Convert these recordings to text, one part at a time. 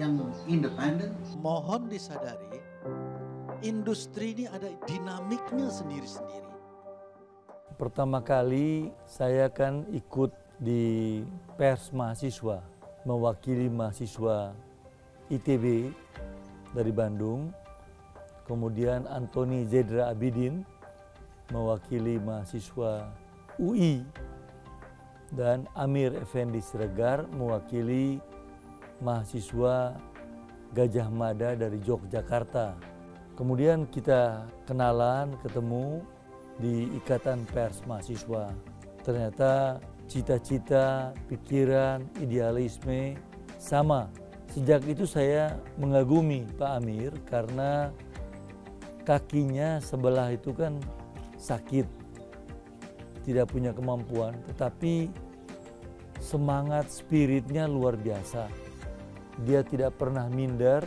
yang independen. Mohon disadari, industri ini ada dinamiknya sendiri-sendiri. Pertama kali saya kan ikut di pers mahasiswa, mewakili mahasiswa ITB dari Bandung, kemudian Antoni Zedra Abidin mewakili mahasiswa UI, dan Amir Effendi Siregar mewakili mahasiswa Gajah Mada dari Yogyakarta. Kemudian kita kenalan, ketemu di Ikatan Pers Mahasiswa. Ternyata cita-cita, pikiran, idealisme sama. Sejak itu saya mengagumi Pak Amir karena kakinya sebelah itu kan sakit, tidak punya kemampuan, tetapi semangat spiritnya luar biasa. Dia tidak pernah minder,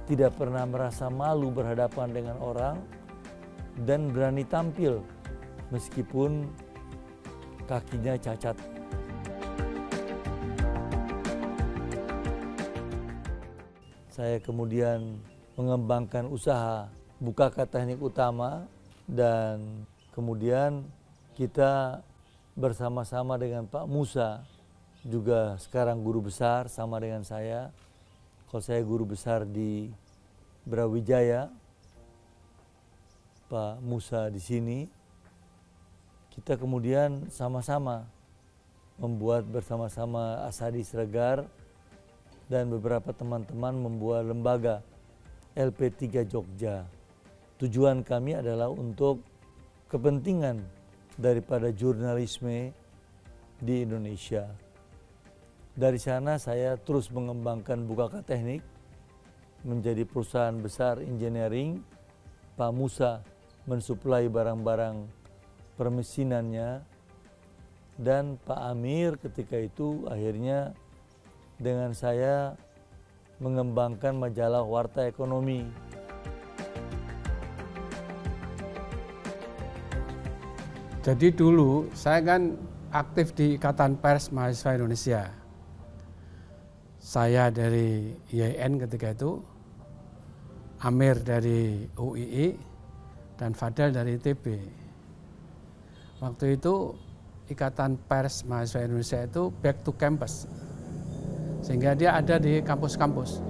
tidak pernah merasa malu berhadapan dengan orang, dan berani tampil meskipun kakinya cacat. Saya kemudian mengembangkan usaha Bukaka Teknik Utama, dan kemudian kita bersama-sama dengan Pak Musa, juga sekarang guru besar sama dengan saya. Kalau saya guru besar di Brawijaya, Pak Musa di sini. Kita kemudian sama-sama membuat bersama-sama Asadi Siregar dan beberapa teman-teman membuat lembaga LP3 Jogja. Tujuan kami adalah untuk kepentingan daripada jurnalisme di Indonesia. Dari sana saya terus mengembangkan Bukaka Teknik menjadi perusahaan besar engineering. Pak Musa mensuplai barang-barang permesinannya, dan Pak Amir ketika itu akhirnya dengan saya mengembangkan majalah Warta Ekonomi. Jadi dulu saya kan aktif di Ikatan Pers Mahasiswa Indonesia. Saya dari IAIN ketika itu, Amir dari UII, dan Fadel dari ITB. Waktu itu Ikatan Pers Mahasiswa Indonesia itu back to campus, sehingga dia ada di kampus-kampus.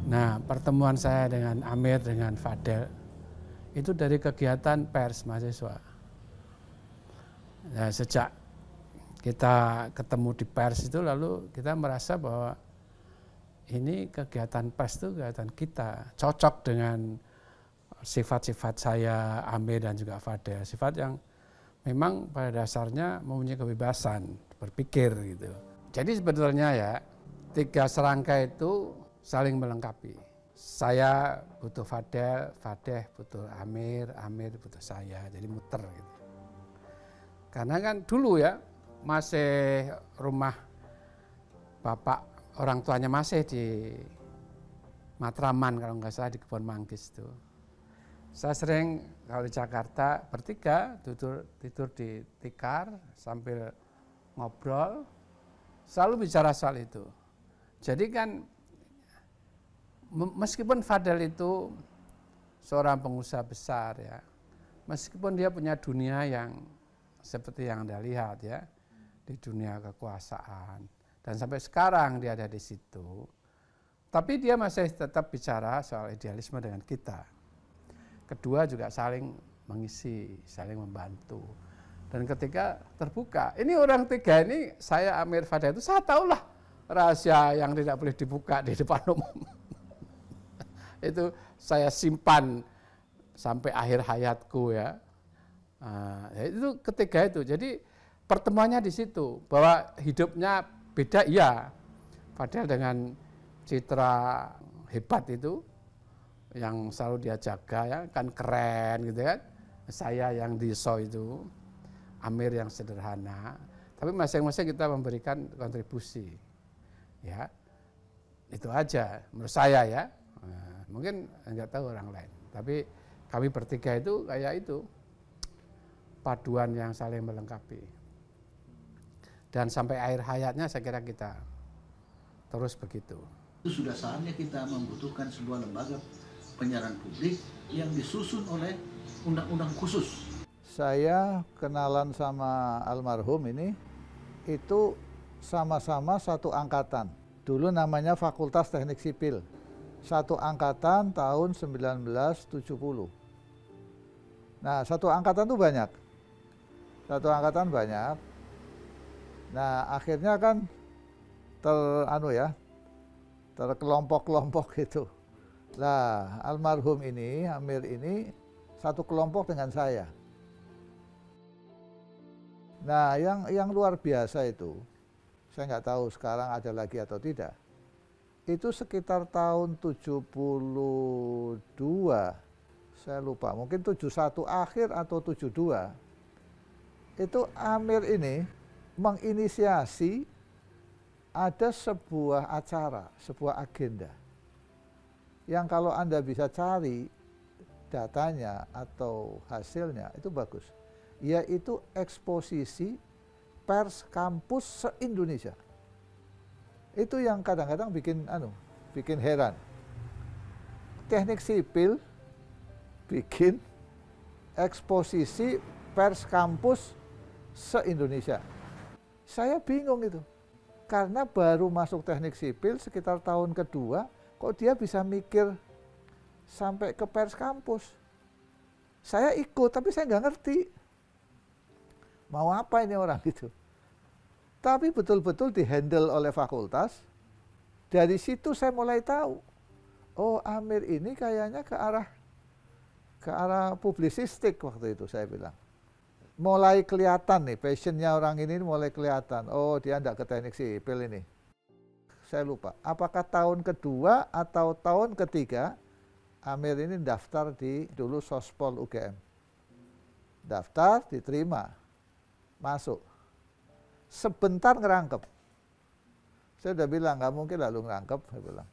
Nah, pertemuan saya dengan Amir, dengan Fadel, itu dari kegiatan pers mahasiswa. Nah, sejak kita ketemu di pers itu, lalu kita merasa bahwa ini kegiatan pers itu kegiatan kita, cocok dengan sifat-sifat saya, Amir, dan juga Fadel. Sifat yang memang pada dasarnya mempunyai kebebasan berpikir gitu. Jadi sebetulnya ya, tiga serangkai itu saling melengkapi. Saya butuh Fadel, Fadel butuh Amir, Amir butuh saya, jadi muter gitu. Karena kan dulu ya, masih rumah bapak orang tuanya masih di Matraman kalau nggak salah, di Kebon Manggis itu. Saya sering kalau di Jakarta bertiga tidur di tikar sambil ngobrol, selalu bicara soal itu. Jadi kan meskipun Fadel itu seorang pengusaha besar ya, meskipun dia punya dunia yang seperti yang Anda lihat ya, di dunia kekuasaan, dan sampai sekarang dia ada di situ, tapi dia masih tetap bicara soal idealisme dengan kita. Kedua juga saling mengisi, saling membantu. Dan ketika terbuka, ini orang tiga ini, saya, Amir, Fadel itu, saya tahulah rahasia yang tidak boleh dibuka di depan umum. Itu saya simpan sampai akhir hayatku ya. Itu ketiga itu. Jadi pertemuannya di situ, bahwa hidupnya beda, iya. Fadel dengan citra hebat itu, yang selalu dia jaga ya, kan keren gitu kan. Saya yang diso itu, Amir yang sederhana, tapi masing-masing kita memberikan kontribusi. Ya, itu aja menurut saya ya. Mungkin enggak tahu orang lain, tapi kami bertiga itu kayak itu, paduan yang saling melengkapi. Dan sampai akhir hayatnya saya kira kita terus begitu. Itu sudah saatnya kita membutuhkan sebuah lembaga penyiaran publik yang disusun oleh undang-undang khusus. Saya kenalan sama almarhum ini, itu sama-sama satu angkatan. Dulu namanya Fakultas Teknik Sipil. Satu angkatan tahun 1970. Nah, satu angkatan itu banyak. Satu angkatan banyak. Nah, akhirnya kan terkelompok-kelompok gitu. Lah, almarhum ini, Amir ini satu kelompok dengan saya. Nah, yang luar biasa itu, saya nggak tahu sekarang ada lagi atau tidak. Itu sekitar tahun 72, saya lupa, mungkin 71 akhir atau 72. Itu Amir ini menginisiasi ada sebuah acara, sebuah agenda. Yang kalau Anda bisa cari datanya atau hasilnya, itu bagus. Yaitu eksposisi pers kampus se-Indonesia. Itu yang kadang-kadang bikin heran. Teknik sipil bikin eksposisi pers kampus se-Indonesia. Saya bingung itu. Karena baru masuk teknik sipil sekitar tahun kedua, kok dia bisa mikir sampai ke pers kampus. Saya ikut, tapi saya nggak ngerti. Mau apa ini orang gitu. Tapi betul-betul dihandle oleh fakultas. Dari situ saya mulai tahu. Oh, Amir ini kayaknya ke arah publisistik waktu itu saya bilang. Mulai kelihatan nih, passionnya orang ini mulai kelihatan. Oh, dia enggak ke teknik sipil ini. Saya lupa, apakah tahun kedua atau tahun ketiga, Amir ini daftar di dulu Sospol UGM. Daftar, diterima, masuk. Sebentar ngerangkep. Saya udah bilang, nggak mungkin lah lu ngerangkep. Saya bilang,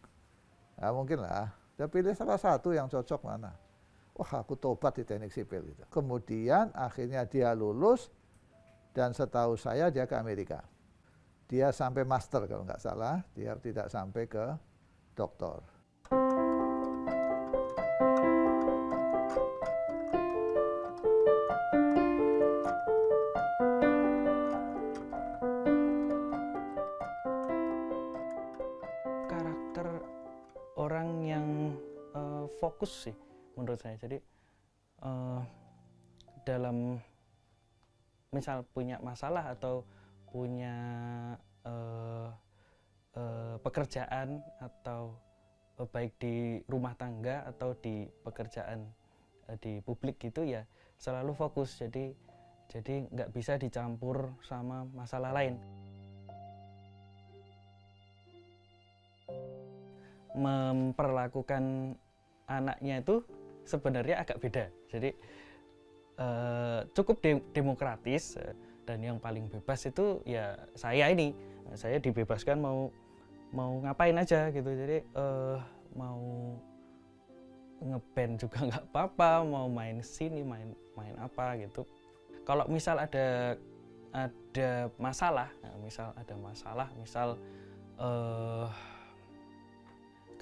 nggak mungkin lah. Dia pilih salah satu yang cocok mana. Wah, aku tobat di teknik sipil itu. Kemudian akhirnya dia lulus dan setahu saya dia ke Amerika. Dia sampai master kalau nggak salah, dia tidak sampai ke doktor. Karakter orang yang fokus sih menurut saya. Jadi dalam misal punya masalah atau punya pekerjaan atau baik di rumah tangga atau di pekerjaan di publik gitu ya selalu fokus. Jadi nggak bisa dicampur sama masalah lain. Memperlakukan anaknya itu sebenarnya agak beda. Jadi cukup demokratis dan yang paling bebas itu ya saya ini. Saya dibebaskan mau ngapain aja gitu. Jadi mau ngeband juga nggak apa-apa, mau main sini main apa gitu. Kalau misal ada masalah, misal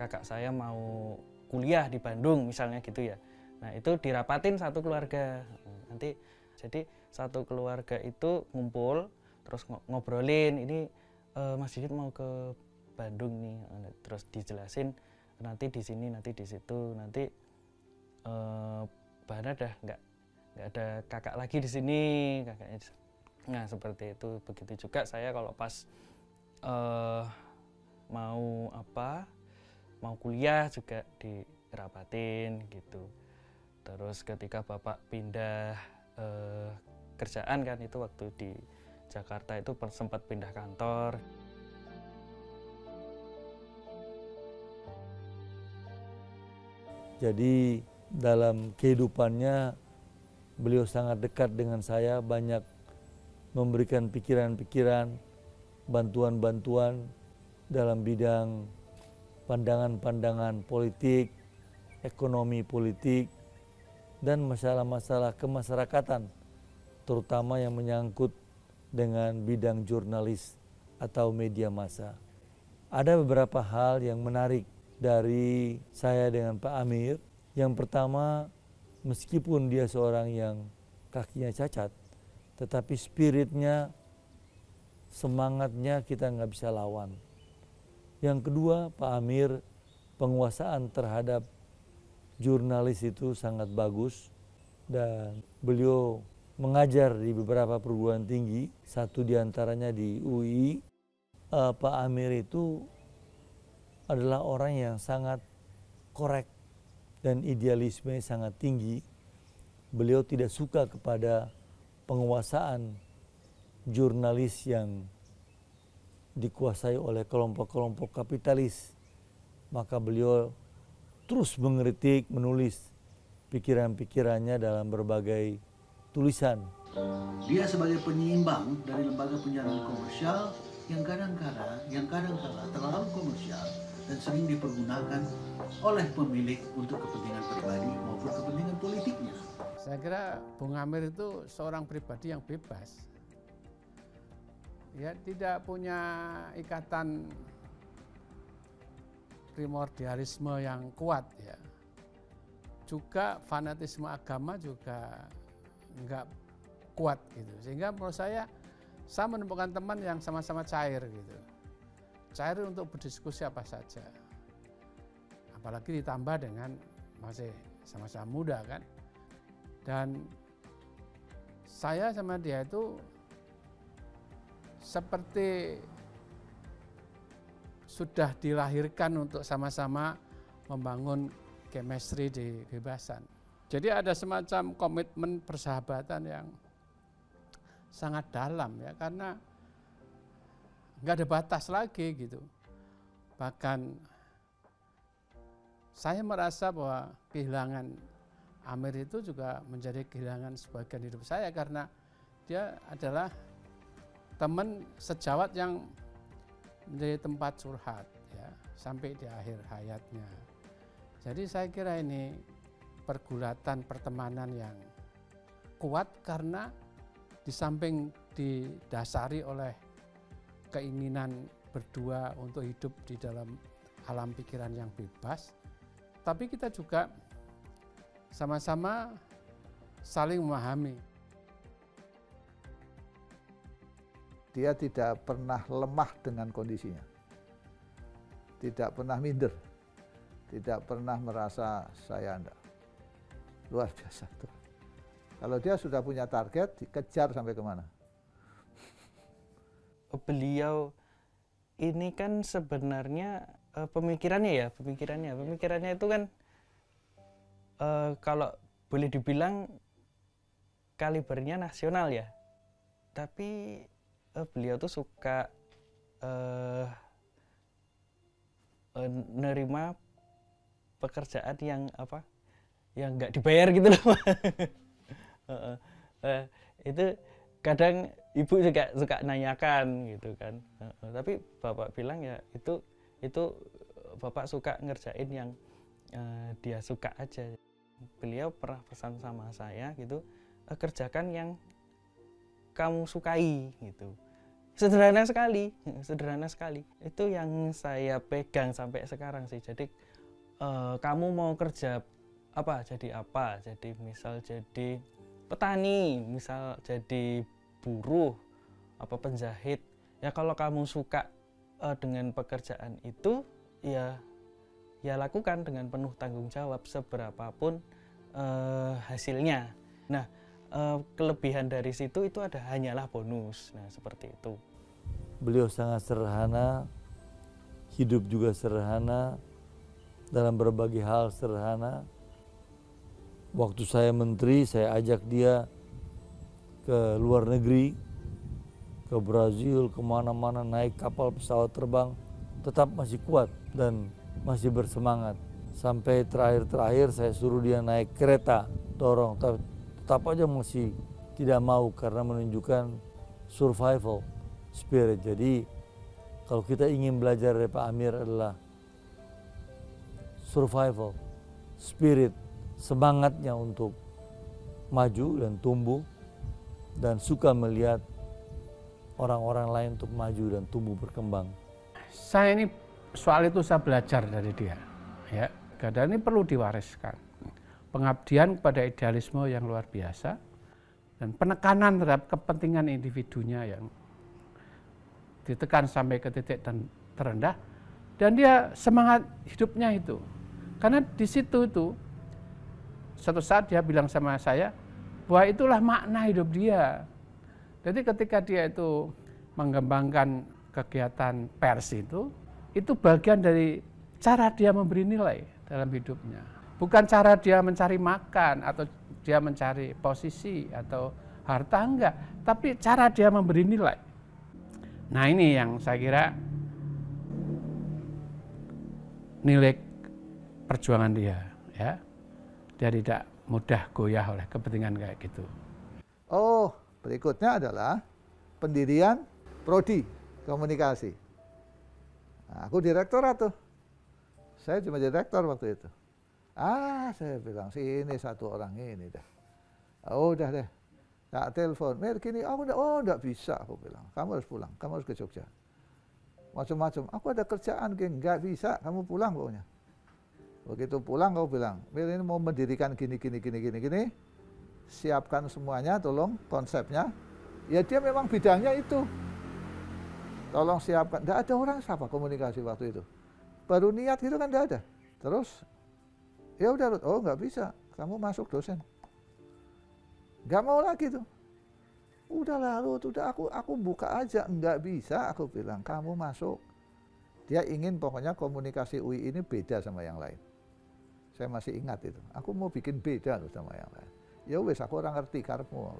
kakak saya mau kuliah di Bandung misalnya gitu ya. Nah, itu dirapatin satu keluarga. Nanti jadi satu keluarga itu ngumpul terus ngobrolin, ini Mas Didit mau ke Bandung nih. Terus dijelasin nanti di sini, nanti di situ, nanti Bana dah nggak ada kakak lagi di sini, kakaknya. Nah, seperti itu. Begitu juga saya kalau pas mau kuliah juga dirapatin gitu. Terus ketika bapak pindah kerjaan kan itu waktu di Jakarta itu sempat pindah kantor. Jadi dalam kehidupannya beliau sangat dekat dengan saya, banyak memberikan pikiran-pikiran, bantuan-bantuan dalam bidang pandangan-pandangan politik, ekonomi politik, dan masalah-masalah kemasyarakatan, terutama yang menyangkut dengan bidang jurnalis atau media massa. Ada beberapa hal yang menarik dari saya dengan Pak Amir. Yang pertama, meskipun dia seorang yang kakinya cacat, tetapi spiritnya, semangatnya kita nggak bisa lawan. Yang kedua, Pak Amir penguasaan terhadap jurnalis itu sangat bagus, dan beliau mengajar di beberapa perguruan tinggi, satu diantaranya di UI. Pak Amir itu adalah orang yang sangat korek dan idealisme sangat tinggi. Beliau tidak suka kepada penguasaan jurnalis yang dikuasai oleh kelompok-kelompok kapitalis. Maka beliau terus mengkritik, menulis pikiran-pikirannya dalam berbagai tulisan. Dia sebagai penyeimbang dari lembaga penyiaran komersial yang kadang-kala terlalu komersial dan sering dipergunakan oleh pemilik untuk kepentingan pribadi maupun kepentingan politiknya. Saya kira Bung Amir itu seorang pribadi yang bebas. Ya, tidak punya ikatan primordialisme yang kuat ya. Juga fanatisme agama juga enggak kuat gitu. Sehingga menurut saya menemukan teman yang sama-sama cair gitu. Cair untuk berdiskusi apa saja. Apalagi ditambah dengan masih sama-sama muda kan. Dan saya sama dia itu seperti sudah dilahirkan untuk sama-sama membangun chemistry di kebebasan. Jadi ada semacam komitmen persahabatan yang sangat dalam ya, karena nggak ada batas lagi gitu. Bahkan saya merasa bahwa kehilangan Amir itu juga menjadi kehilangan sebagian hidup saya, karena dia adalah teman sejawat yang menjadi tempat curhat ya sampai di akhir hayatnya. Jadi saya kira ini pergulatan pertemanan yang kuat karena di samping didasari oleh keinginan berdua untuk hidup di dalam alam pikiran yang bebas, tapi kita juga sama-sama saling memahami. Dia tidak pernah lemah dengan kondisinya, tidak pernah minder, tidak pernah merasa saya enggak. Luar biasa tuh. Kalau dia sudah punya target, dikejar sampai kemana? Beliau ini kan sebenarnya pemikirannya itu kan kalau boleh dibilang kalibernya nasional ya. Tapi beliau tuh suka nerima pekerjaan yang yang nggak dibayar gitu loh. Itu kadang ibu juga suka nanyakan gitu kan. Tapi bapak bilang ya itu bapak suka ngerjain yang dia suka aja. Beliau pernah pesan sama saya gitu, kerjakan yang kamu sukai gitu. Sederhana sekali. Itu yang saya pegang sampai sekarang sih. Jadi kamu mau kerja apa? Jadi misal jadi petani, misal jadi buruh, apa penjahit. Ya kalau kamu suka dengan pekerjaan itu, ya lakukan dengan penuh tanggung jawab seberapapun hasilnya. Nah, kelebihan dari situ itu hanyalah bonus. Nah, seperti itu. Beliau sangat sederhana, hidup juga sederhana, dalam berbagai hal sederhana. Waktu saya menteri, saya ajak dia ke luar negeri, ke Brazil, kemana-mana, naik kapal pesawat terbang, tetap masih kuat dan masih bersemangat. Sampai terakhir saya suruh dia naik kereta, dorong, tetap aja masih tidak mau karena menunjukkan survival spirit. Jadi kalau kita ingin belajar dari Pak Amir adalah survival spirit, semangatnya untuk maju dan tumbuh, dan suka melihat orang-orang lain untuk maju dan tumbuh berkembang. Saya ini soal itu saya belajar dari dia, ya. Dan ini perlu diwariskan. Pengabdian kepada idealisme yang luar biasa dan penekanan terhadap kepentingan individunya yang ditekan sampai ke titik terendah, dan dia semangat hidupnya itu. Karena di situ itu suatu saat dia bilang sama saya bahwa itulah makna hidup dia. Jadi ketika dia itu mengembangkan kegiatan pers itu bagian dari cara dia memberi nilai dalam hidupnya. Bukan cara dia mencari makan atau dia mencari posisi atau harta, enggak, tapi cara dia memberi nilai. Nah, ini yang saya kira nilai perjuangan dia, ya. Dia tidak mudah goyah oleh kepentingan kayak gitu. Oh, berikutnya adalah pendirian prodi komunikasi. Nah, aku direktorat tuh. Saya cuma direktor waktu itu. Saya bilang, sini satu orang ini dah. Oh, udah deh. Tak telepon, Mir gini, enggak bisa, aku bilang. Kamu harus pulang, kamu harus ke Jogja. Macam-macam, aku ada kerjaan, enggak bisa, kamu pulang pokoknya. Begitu pulang, kau bilang, Mir ini mau mendirikan gini. Siapkan semuanya, tolong konsepnya. Ya dia memang bidangnya itu. Tolong siapkan. Enggak ada orang siapa komunikasi waktu itu. Baru niat gitu kan enggak ada. Terus, ya udah, oh enggak bisa, kamu masuk dosen. Enggak mau lagi tuh. Udahlah Lut, udah aku buka aja. Enggak bisa, aku bilang, kamu masuk. Dia ingin pokoknya komunikasi UI ini beda sama yang lain. Saya masih ingat itu. Aku mau bikin beda loh sama yang lain. Ya wes, aku orang ngerti karepmu.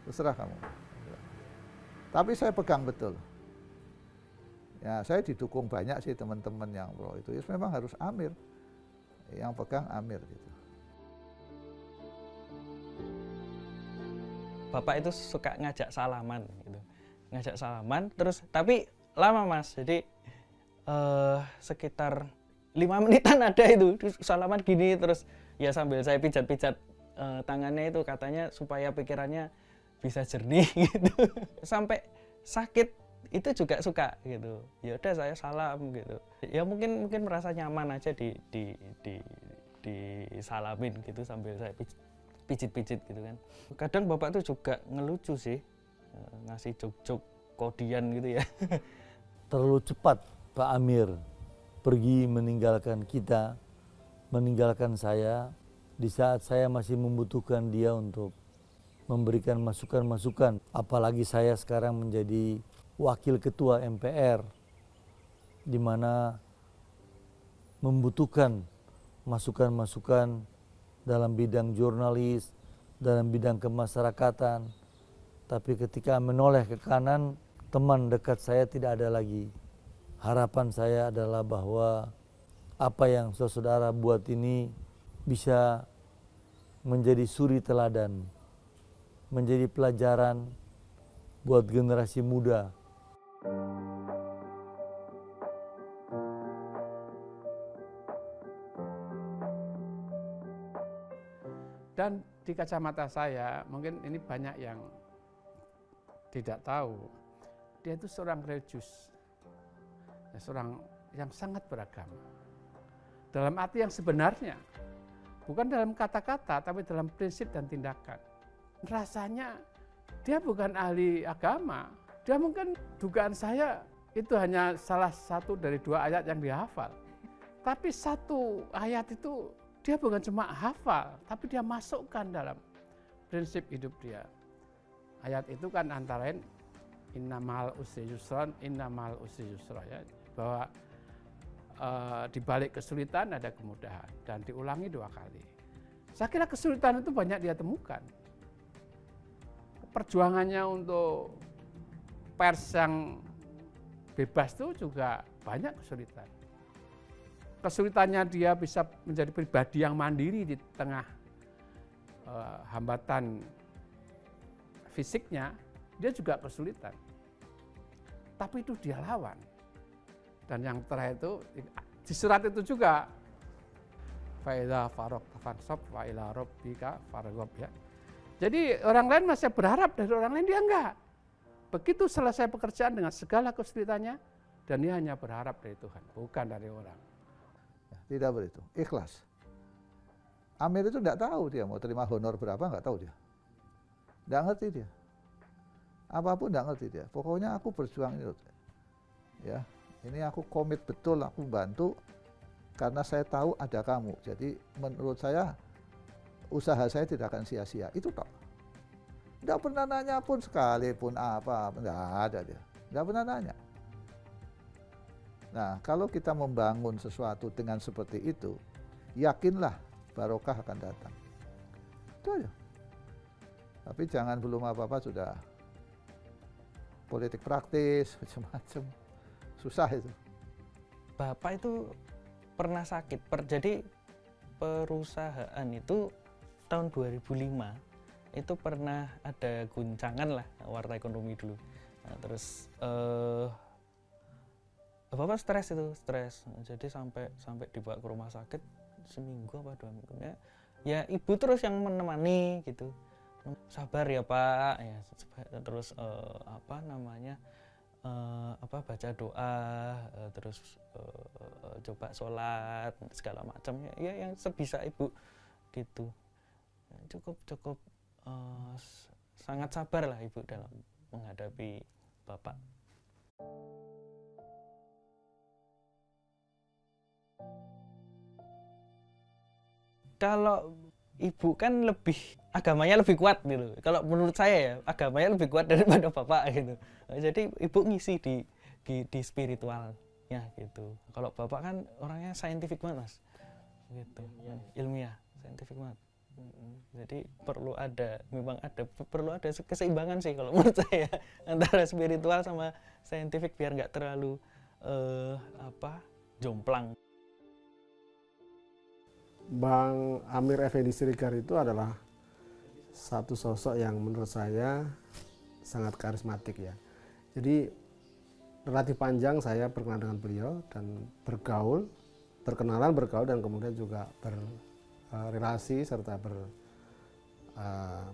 Terserah kamu. Tapi saya pegang betul. Ya, saya didukung banyak sih teman-teman yang pro itu. Ya, memang harus Amir. Yang pegang Amir gitu. Bapak itu suka ngajak salaman gitu. Ngajak salaman terus tapi lama Mas. Jadi sekitar 5 menitan ada itu salaman gini, terus ya sambil saya pijat-pijat tangannya itu, katanya supaya pikirannya bisa jernih gitu. Sampai sakit itu juga suka gitu. Ya udah saya salam gitu. Ya mungkin merasa nyaman aja disalamin gitu sambil saya pijit-pijit gitu kan. Kadang Bapak tuh juga ngelucu sih, ngasih jok-jok kodian gitu ya. Terlalu cepat Pak Amir pergi meninggalkan kita, meninggalkan saya di saat saya masih membutuhkan dia untuk memberikan masukan-masukan. Apalagi saya sekarang menjadi wakil ketua MPR, di mana membutuhkan masukan-masukan dalam bidang jurnalis, dalam bidang kemasyarakatan. Tapi ketika menoleh ke kanan, teman dekat saya tidak ada lagi. Harapan saya adalah bahwa apa yang saudara buat ini bisa menjadi suri teladan, menjadi pelajaran buat generasi muda. Dan di kacamata saya, mungkin ini banyak yang tidak tahu, dia itu seorang religius, seorang yang sangat beragama. Dalam arti yang sebenarnya, bukan dalam kata-kata, tapi dalam prinsip dan tindakan. Rasanya dia bukan ahli agama, dia mungkin dugaan saya itu hanya salah satu dari 2 ayat yang dihafal. Tapi satu ayat itu dia bukan cuma hafal, tapi dia masukkan dalam prinsip hidup dia. Ayat itu kan antara lain innamal usri yusran, innamal usri yusra, ya, bahwa di balik kesulitan ada kemudahan, dan diulangi 2 kali. Saya kira kesulitan itu banyak dia temukan. Perjuangannya untuk pers yang bebas itu juga banyak kesulitan. Kesulitannya dia bisa menjadi pribadi yang mandiri di tengah hambatan fisiknya, dia juga kesulitan. Tapi itu dia lawan. Dan yang terakhir itu, di surat itu juga, fa'idha faraqta fansab wa ila rabbika farghab, ya. Jadi orang lain masih berharap dari orang lain, dia enggak. Begitu selesai pekerjaan dengan segala kesulitannya, Dan dia hanya berharap dari Tuhan, bukan dari orang. Ya, tidak begitu, ikhlas. Amir itu tidak tahu dia mau terima honor berapa, nggak tahu dia. Nggak ngerti dia. Apapun nggak ngerti dia. Pokoknya aku berjuang ini. Ya, ini aku komit betul, aku bantu karena saya tahu ada kamu. Jadi menurut saya usaha saya tidak akan sia-sia. Itu toh. Nggak pernah nanya pun sekalipun apa, nggak ada dia. Nggak pernah nanya. Nah, kalau kita membangun sesuatu dengan seperti itu, yakinlah barokah akan datang. Itu aja. Tapi jangan belum apa-apa sudah politik praktis, macam-macam. Susah itu. Bapak itu pernah sakit. Jadi perusahaan itu tahun 2005 itu pernah ada guncangan lah warta ekonomi dulu. Nah, terus Bapak stres. Jadi sampai dibawa ke rumah sakit seminggu apa 2 minggu. Ya ibu terus yang menemani gitu. Sabar ya Pak, ya terus baca doa, terus coba sholat segala macam ya yang sebisa ibu gitu. Cukup sangat sabar lah ibu dalam menghadapi bapak. Kalau ibu kan agamanya lebih kuat gitu. Kalau menurut saya ya agamanya lebih kuat daripada bapak gitu. Jadi ibu ngisi di spiritualnya gitu. Kalau bapak kan orangnya saintifik banget mas, gitu. Ilmiah, saintifik banget. Jadi perlu ada keseimbangan sih kalau menurut saya antara spiritual sama saintifik biar nggak terlalu jomplang. Bang Amir Effendi Siregar itu adalah satu sosok yang menurut saya sangat karismatik ya. Jadi relatif panjang saya berkenalan dengan beliau dan bergaul dan kemudian juga berrelasi serta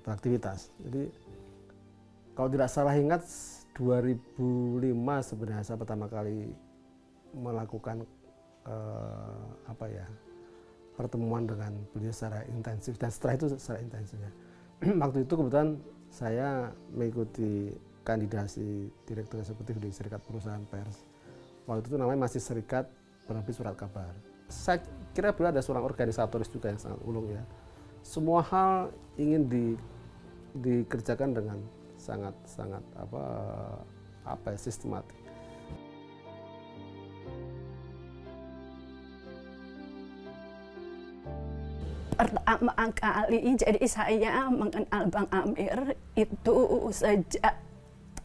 beraktivitas. Jadi kalau tidak salah ingat 2005 sebenarnya saya pertama kali melakukan pertemuan dengan beliau secara intensif dan setelah itu secara intensif ya. Waktu itu kebetulan saya mengikuti kandidasi direktur eksekutif di Serikat Perusahaan Pers. Waktu itu namanya masih Serikat Penerbit Surat Kabar. Saya kira beliau ada seorang organisatoris juga yang sangat ulung ya. Semua hal ingin dikerjakan dengan sangat sistematik. Pertama kali jadi saya mengenal Bang Amir itu sejak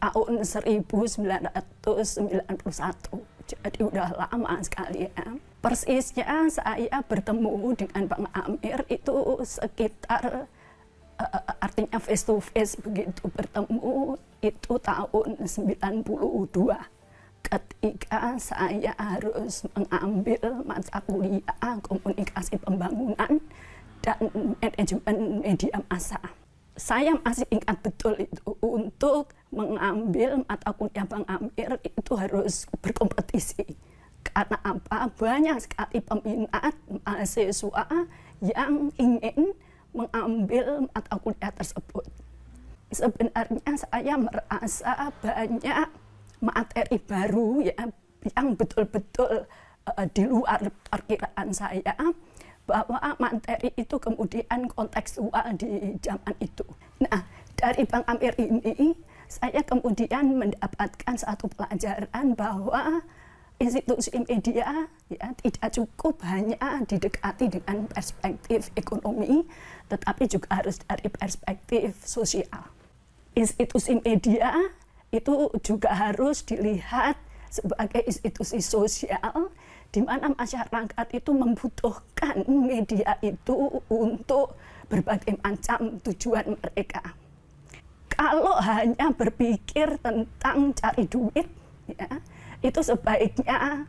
tahun 1991. Jadi udah lama sekali ya. Persisnya saya bertemu dengan Bang Amir itu sekitar artinya face to face begitu bertemu itu tahun 92. Ketika saya harus mengambil mata kuliah komunikasi pembangunan dan manajemen media massa. Saya masih ingat betul itu untuk mengambil mata kuliah Bang Amir itu harus berkompetisi. Karena apa? Banyak sekali peminat mahasiswa yang ingin mengambil mata kuliah tersebut. Sebenarnya saya merasa banyak materi baru ya, yang betul-betul di luar perkiraan saya, bahwa materi itu kemudian kontekstual di zaman itu. Nah, dari Bang Amir ini, saya kemudian mendapatkan satu pelajaran bahwa institusi media ya tidak cukup hanya didekati dengan perspektif ekonomi, tetapi juga harus dari perspektif sosial. Institusi media itu juga harus dilihat sebagai institusi sosial di mana masyarakat itu membutuhkan media itu untuk berbagai macam tujuan mereka. Kalau hanya berpikir tentang cari duit, ya, itu sebaiknya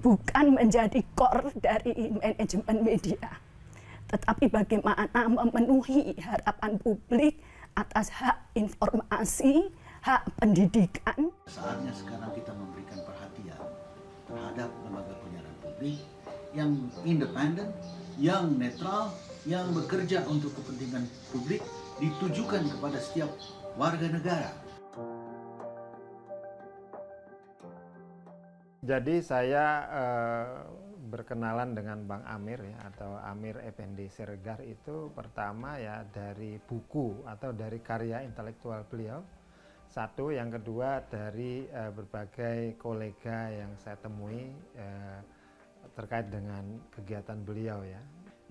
bukan menjadi core dari manajemen media. Tetapi bagaimana memenuhi harapan publik atas hak informasi, hak pendidikan. Saatnya sekarang kita memberikan perhatian terhadap lembaga penyiaran publik yang independen, yang netral, yang bekerja untuk kepentingan publik, ditujukan kepada setiap warga negara. Jadi saya berkenalan dengan Bang Amir ya, atau Amir Effendi Siregar itu pertama ya dari buku atau dari karya intelektual beliau. Satu, yang kedua dari berbagai kolega yang saya temui terkait dengan kegiatan beliau ya.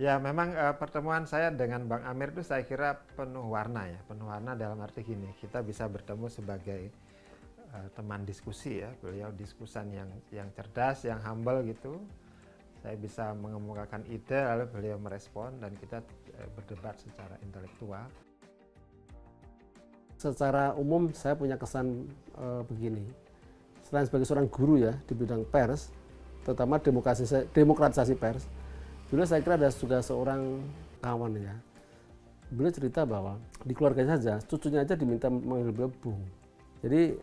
Ya memang pertemuan saya dengan Bang Amir itu saya kira penuh warna ya, penuh warna dalam arti gini, kita bisa bertemu sebagai teman diskusi ya, beliau diskusan yang cerdas, yang humble gitu. Saya bisa mengemukakan ide lalu beliau merespon dan kita berdebat secara intelektual. Secara umum saya punya kesan begini, selain sebagai seorang guru ya di bidang pers, terutama demokratisasi pers, beliau saya kira ada juga seorang kawan ya. Beliau cerita bahwa di keluarganya saja, cucunya aja diminta manggil beliau Bung. Jadi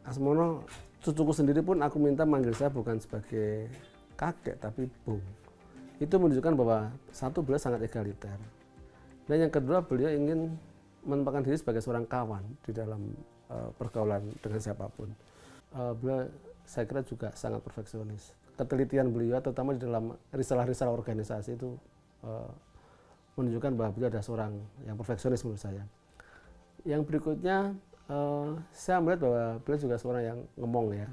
Asmono, cucuku sendiri pun aku minta manggil saya bukan sebagai kakek tapi Bung. Itu menunjukkan bahwa satu, beliau sangat egaliter, dan yang kedua beliau ingin menempatkan diri sebagai seorang kawan di dalam pergaulan dengan siapapun. Beliau saya kira juga sangat perfeksionis. Ketelitian beliau terutama di dalam risalah-risalah organisasi itu menunjukkan bahwa beliau adalah seorang yang perfeksionis menurut saya. Yang berikutnya saya melihat bahwa beliau juga seorang yang ngomong ya,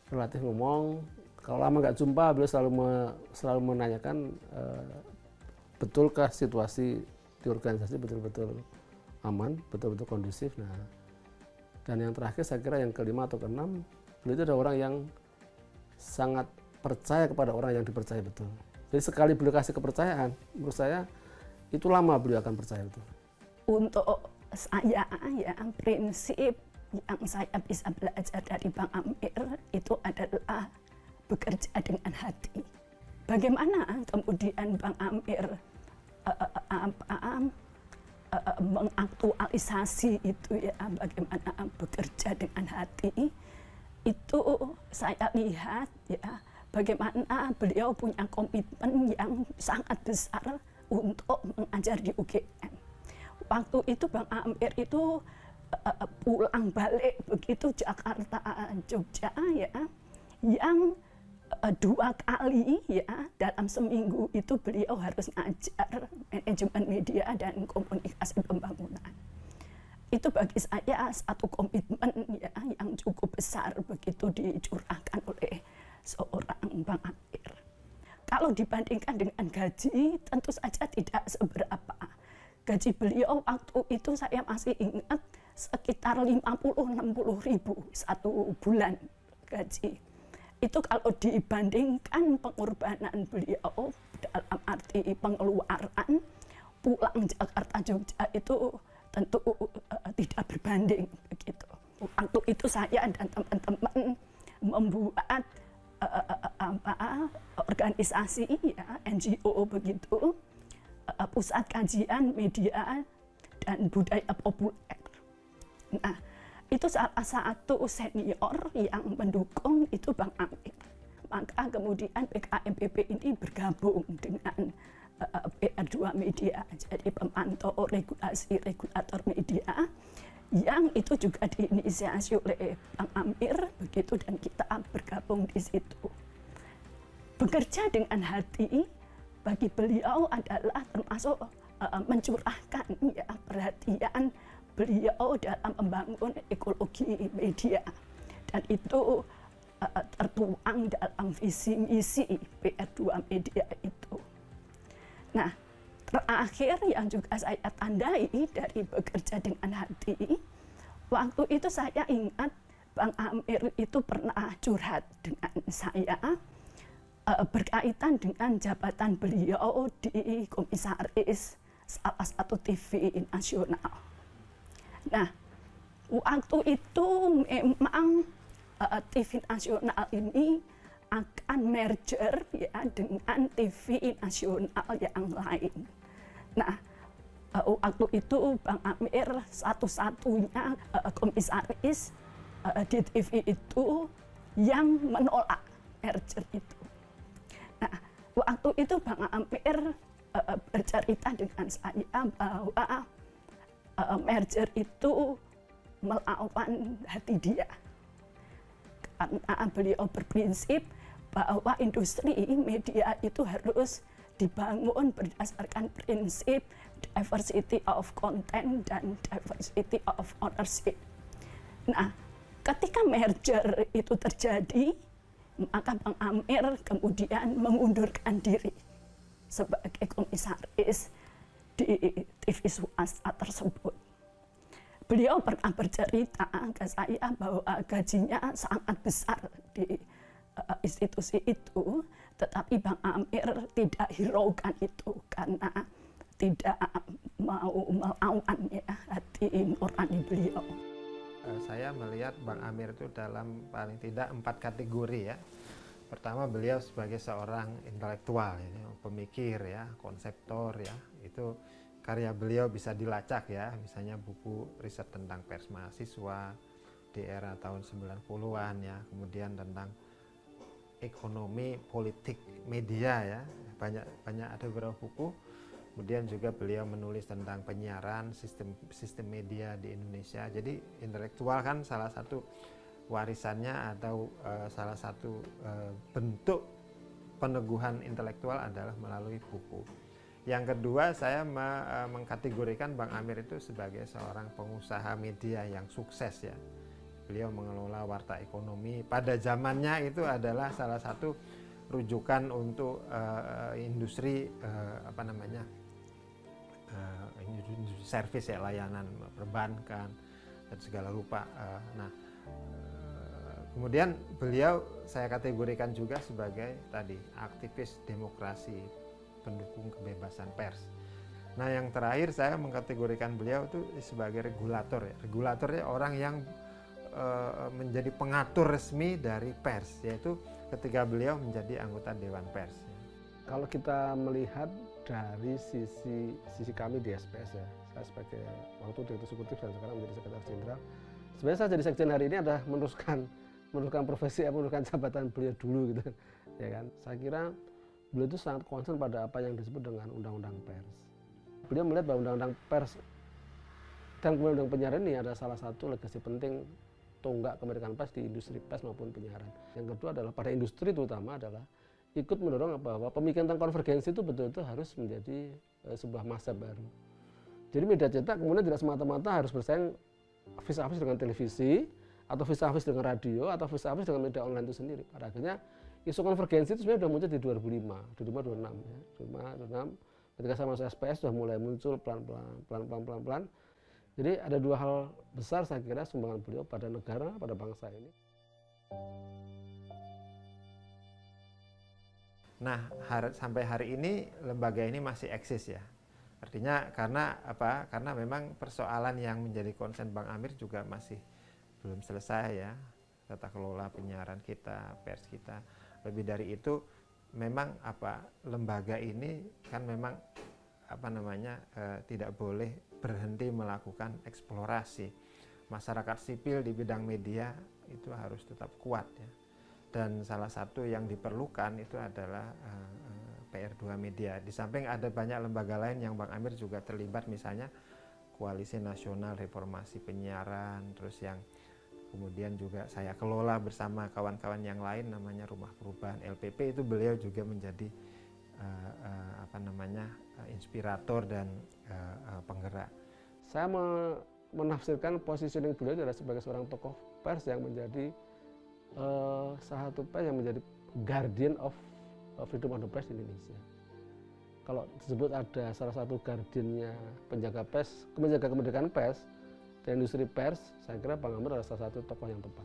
relatif ngomong. Kalau lama nggak jumpa, beliau selalu menanyakan betulkah situasi di organisasi betul-betul aman, betul-betul kondusif. Nah, dan yang terakhir saya kira yang kelima atau keenam, beliau itu adalah orang yang sangat percaya kepada orang yang dipercaya betul. Jadi sekali beliau kasih kepercayaan, menurut saya itu lama beliau akan percaya betul. Untuk saya ya, prinsip yang saya bisa belajar dari Bang Amir itu adalah bekerja dengan hati. Bagaimana kemudian Bang Amir mengaktualisasi itu ya, bagaimana bekerja dengan hati, itu saya lihat ya, bagaimana beliau punya komitmen yang sangat besar untuk mengajar di UGM. Waktu itu Bang Amir itu pulang balik begitu Jakarta Jogja ya, yang 2 kali ya dalam seminggu itu beliau harus ngajar manajemen media dan komunikasi pembangunan. Itu bagi saya satu komitmen ya yang cukup besar begitu dicurahkan oleh seorang Bang Amir. Kalau dibandingkan dengan gaji tentu saja tidak seberapa. Gaji beliau waktu itu saya masih ingat sekitar 50-60 ribu satu bulan gaji. Itu kalau dibandingkan pengorbanan beliau dalam arti pengeluaran pulang Jakarta Jogja itu tentu tidak berbanding begitu. Waktu itu saya dan teman-teman membuat organisasi ya, NGO begitu, Pusat Kajian Media dan Budaya Populer. Nah, itu salah satu senior yang mendukung itu Bang Amir. Maka kemudian PKMPP ini bergabung dengan PR2 Media, jadi pemantau regulasi regulator media, yang itu juga diinisiasi oleh Bang Amir begitu, dan kita bergabung di situ. Bekerja dengan hati bagi beliau adalah termasuk mencurahkan ya, perhatian beliau dalam membangun ekologi media, dan itu tertuang dalam visi misi PR2 Media itu. Nah, terakhir yang juga saya tandai dari bekerja dengan hati, waktu itu saya ingat Bang Amir itu pernah curhat dengan saya berkaitan dengan jabatan beliau di komisaris salah satu TV nasional. Nah, waktu itu memang TV nasional ini akan merger ya dengan TV nasional yang lain. Nah, waktu itu Bang Amir satu-satunya komisaris di TV itu yang menolak merger itu. Nah, waktu itu Bang Amir bercerita dengan saya bahwa merger itu melawan hati dia. Karena beliau berprinsip bahwa industri media itu harus dibangun berdasarkan prinsip diversity of content dan diversity of ownership. Nah, ketika merger itu terjadi, maka Bang Amir kemudian mengundurkan diri sebagai komisaris di TV swasta tersebut. Beliau pernah bercerita ke saya bahwa gajinya sangat besar di institusi itu, tetapi Bang Amir tidak hiraukan itu karena tidak mau melawan hati nurani beliau. Saya melihat Bang Amir itu dalam paling tidak 4 kategori ya. Pertama, beliau sebagai seorang intelektual, pemikir ya, konseptor ya, itu karya beliau bisa dilacak ya, misalnya buku riset tentang pers mahasiswa di era tahun 90-an ya, kemudian tentang ekonomi, politik, media ya, banyak ada beberapa buku. Kemudian juga beliau menulis tentang penyiaran, sistem media di Indonesia. Jadi intelektual kan salah satu warisannya atau salah satu bentuk peneguhan intelektual adalah melalui buku. Yang kedua, saya mengkategorikan Bang Amir itu sebagai seorang pengusaha media yang sukses ya. Beliau mengelola Warta Ekonomi. Pada zamannya itu adalah salah satu rujukan untuk industri industri servis ya, layanan perbankan dan segala rupa. Kemudian beliau saya kategorikan juga sebagai tadi aktivis demokrasi, pendukung kebebasan pers. Nah, yang terakhir saya mengkategorikan beliau itu sebagai regulator ya. Regulatornya orang yang menjadi pengatur resmi dari pers, yaitu ketika beliau menjadi anggota Dewan Pers. Kalau kita melihat dari sisi kami di SPS ya, saya sebagai waktu direktur eksekutif dan sekarang menjadi sekretaris jenderal, sebenarnya saya jadi sekjen hari ini adalah meneruskan profesi, meneruskan jabatan beliau dulu gitu, ya kan. Saya kira beliau itu sangat concern pada apa yang disebut dengan undang-undang pers. Beliau melihat bahwa undang-undang pers dan kemudian undang penyiaran ini adalah salah satu legasi penting tonggak kemerdekaan pers di industri pers maupun penyiaran. Yang kedua adalah pada industri terutama adalah ikut mendorong bahwa pemikiran tentang konvergensi itu betul-betul harus menjadi sebuah masa baru. Jadi media cetak kemudian tidak semata-mata harus bersaing vis-a-vis dengan televisi atau vis-a-vis dengan radio atau vis-a-vis dengan media online itu sendiri. Pada akhirnya isu konvergensi itu sebenarnya sudah muncul di 2005, 2005-2006 ya. 2005-2006 ketika saya masuk SPS sudah mulai muncul pelan-pelan. Jadi ada dua hal besar saya kira sumbangan beliau pada negara, pada bangsa ini. Nah, sampai hari ini lembaga ini masih eksis ya. Artinya karena apa? Karena memang persoalan yang menjadi concern Bang Amir juga masih belum selesai ya. Tata kelola penyiaran kita, pers kita. Lebih dari itu, memang lembaga ini kan memang tidak boleh berhenti melakukan eksplorasi. Masyarakat sipil di bidang media itu harus tetap kuat ya. Dan salah satu yang diperlukan itu adalah PR2 Media. Di samping ada banyak lembaga lain yang Bang Amir juga terlibat, misalnya Koalisi Nasional Reformasi Penyiaran, terus yang kemudian juga saya kelola bersama kawan-kawan yang lain namanya Rumah Perubahan LPP, itu beliau juga menjadi inspirator dan penggerak. Saya menafsirkan positioning beliau adalah sebagai seorang tokoh pers yang menjadi salah satu pers yang menjadi guardian of freedom of the press di Indonesia. Kalau disebut ada salah satu guardiannya penjaga pers, menjaga kemerdekaan pers dan industri pers, saya kira Bang Amir adalah salah satu tokoh yang tepat.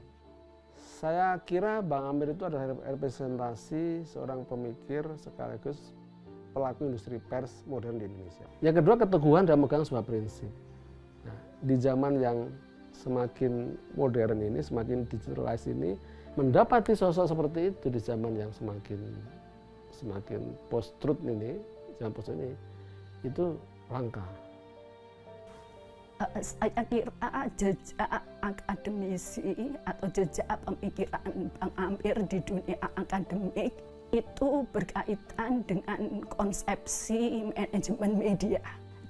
Saya kira Bang Amir itu adalah representasi seorang pemikir sekaligus pelaku industri pers modern di Indonesia. Yang kedua, keteguhan dan memegang sebuah prinsip. Nah, di zaman yang semakin modern ini, semakin digitalized ini, mendapati sosok seperti itu di zaman yang semakin post-truth ini, zaman post ini, itu langka. saya kira jejak akademisi atau jejak pemikiran Bang Amir di dunia akademik itu berkaitan dengan konsepsi manajemen media.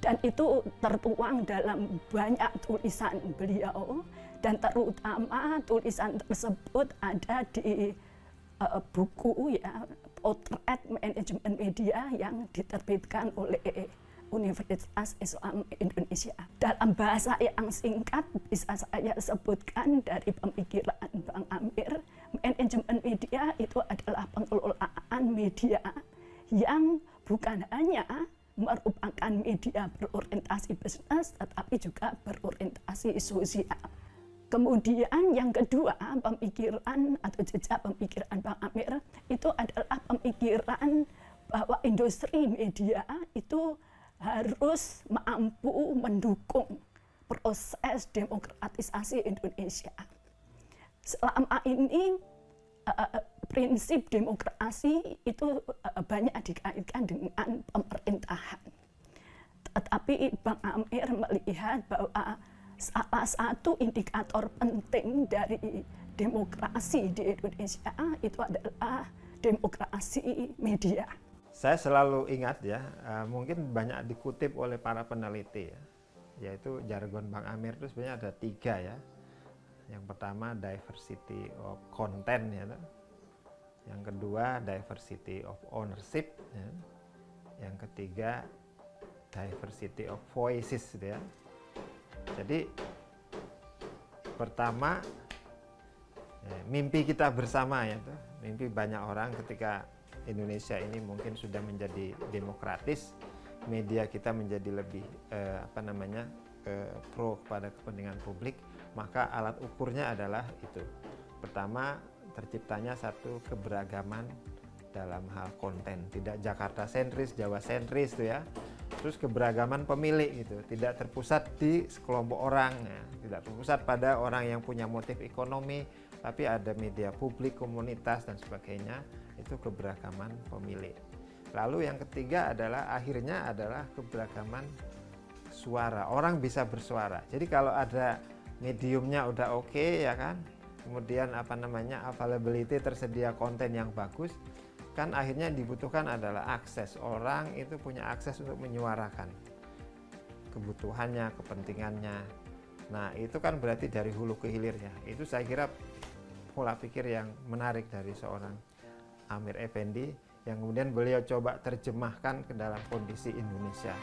Dan itu tertuang dalam banyak tulisan beliau, dan terutama tulisan tersebut ada di buku ya, Potret Manajemen Media yang diterbitkan oleh Universitas Islam Indonesia. Dalam bahasa yang singkat bisa saya sebutkan dari pemikiran Bang Amir, manajemen media itu adalah pengelolaan media yang bukan hanya merupakan media berorientasi bisnis, tetapi juga berorientasi sosial. Kemudian yang kedua, pemikiran atau jejak pemikiran Bang Amir itu adalah pemikiran bahwa industri media itu harus mampu mendukung proses demokratisasi Indonesia. Selama ini prinsip demokrasi itu banyak dikaitkan dengan pemerintahan. Tetapi Bang Amir melihat bahwa salah satu indikator penting dari demokrasi di Indonesia itu adalah demokrasi media. Saya selalu ingat ya, mungkin banyak dikutip oleh para peneliti ya, yaitu jargon Bang Amir itu sebenarnya ada 3 ya. Yang pertama diversity of content ya, yang kedua diversity of ownership ya, yang ketiga diversity of voices ya. Jadi pertama ya, mimpi kita bersama ya, mimpi banyak orang ketika Indonesia ini mungkin sudah menjadi demokratis, media kita menjadi lebih pro kepada kepentingan publik, maka alat ukurnya adalah itu. Pertama, terciptanya satu keberagaman dalam hal konten, tidak Jakarta sentris, Jawa sentris itu ya. Terus keberagaman pemilik gitu, tidak terpusat di sekelompok orang ya, tidak terpusat pada orang yang punya motif ekonomi, tapi ada media publik, komunitas dan sebagainya. Itu keberagaman pemilik. Lalu yang ketiga adalah akhirnya adalah keberagaman suara. Orang bisa bersuara. Jadi kalau ada mediumnya udah oke ya kan, kemudian availability, tersedia konten yang bagus, kan akhirnya dibutuhkan adalah akses. Orang itu punya akses untuk menyuarakan kebutuhannya, kepentingannya. Nah itu kan berarti dari hulu ke hilir ya. Itu saya kira pola pikir yang menarik dari seorang Amir Effendi yang kemudian beliau coba terjemahkan ke dalam kondisi Indonesia.